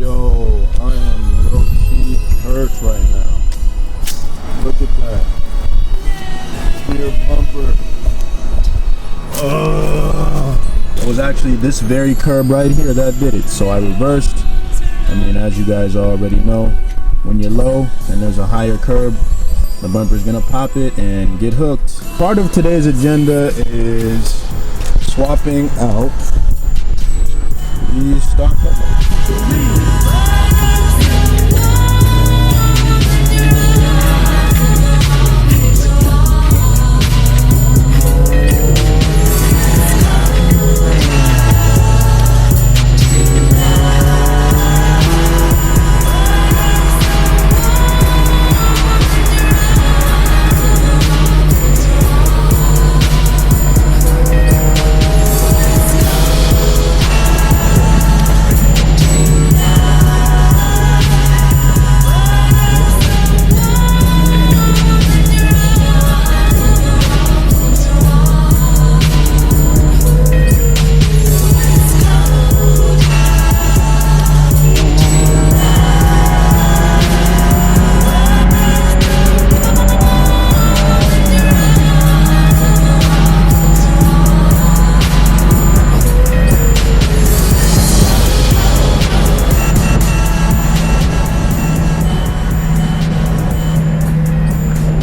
Yo, I am low-key hurt right now. Look at that. Rear bumper. It was actually this very curb right here that did it. So I reversed. I mean, as you guys already know, when you're low and there's a higher curb, the bumper's gonna pop it and get hooked. Part of today's agenda is swapping out these stock headlights.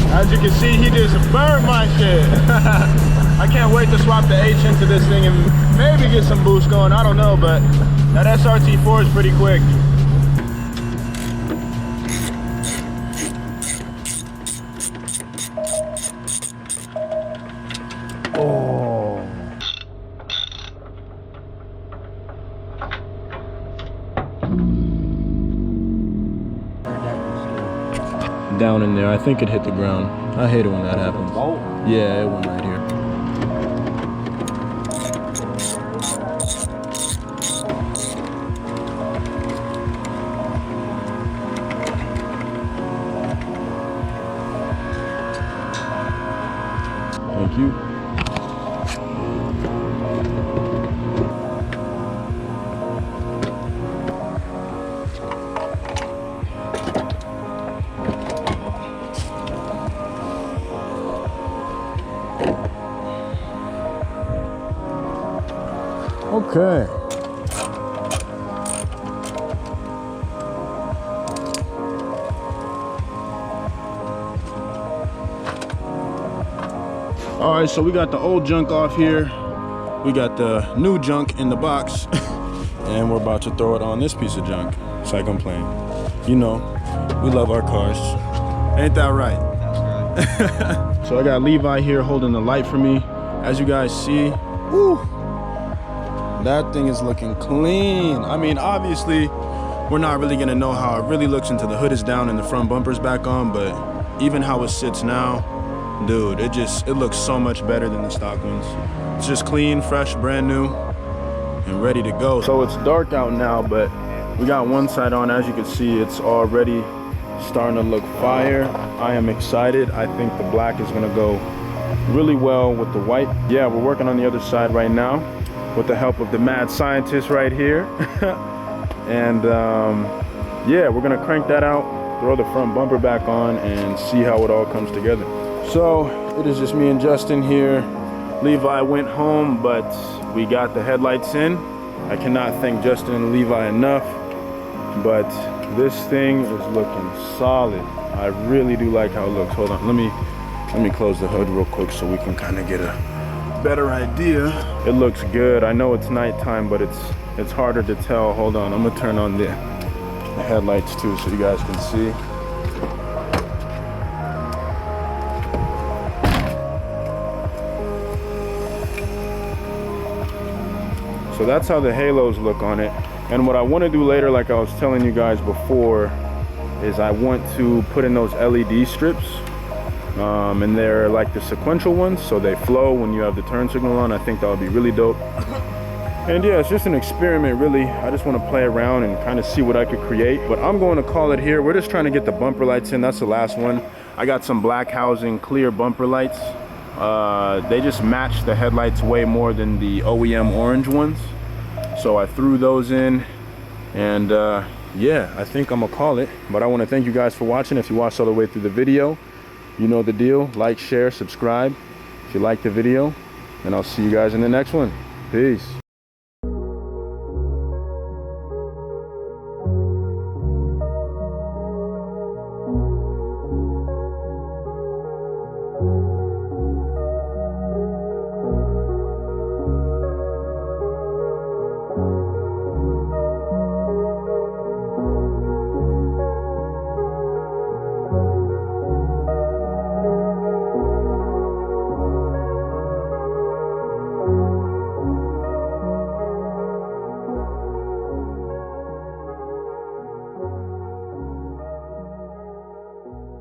As you can see, he just burned my shit. I can't wait to swap the H into this thing and maybe get some boost going. I don't know, but that SRT4 is pretty quick. Oh. Down in there, I think it hit the ground. I hate it when that happens. Yeah, it went right here. Thank you. Okay. All right, so we got the old junk off here. We got the new junk in the box, and we're about to throw it on this piece of junk. Cyclone plane. You know, we love our cars. Ain't that right? That's right. So I got Levi here holding the light for me. As you guys see, woo, that thing is looking clean. I mean, obviously, we're not really gonna know how it really looks until the hood is down and the front bumper's back on, but even how it sits now, dude, it looks so much better than the stock ones. It's just clean, fresh, brand new, and ready to go. So it's dark out now, but we got one side on. As you can see, it's already starting to look fire. I am excited. I think the black is gonna go really well with the white. Yeah, we're working on the other side right now with the help of the mad scientist right here. And yeah, we're gonna crank that out, throw the front bumper back on, and see how it all comes together. So it is just me and Justin here. Levi went home, but we got the headlights in. I cannot thank Justin and Levi enough, but this thing is looking solid. I really do like how it looks. Hold on, let me close the hood real quick so we can kind of get a better idea. It looks good. I know it's nighttime, but it's harder to tell. Hold on, I'm gonna turn on the headlights too so you guys can see. So that's how the halos look on it. And what I want to do later, like I was telling you guys before, is I want to put in those LED strips. And they're like the sequential ones, so they flow when you have the turn signal on. I think that would be really dope. And yeah, it's just an experiment, really. I just want to play around and kind of see what I could create. But I'm going to call it here. We're just trying to get the bumper lights in. That's the last one. I got some black housing clear bumper lights. They just match the headlights way more than the OEM orange ones. So I threw those in, and yeah, I think I'm gonna call it. But I want to thank you guys for watching. If you watched all the way through the video, you know the deal. Like, share, subscribe if you like the video, and I'll see you guys in the next one. Peace.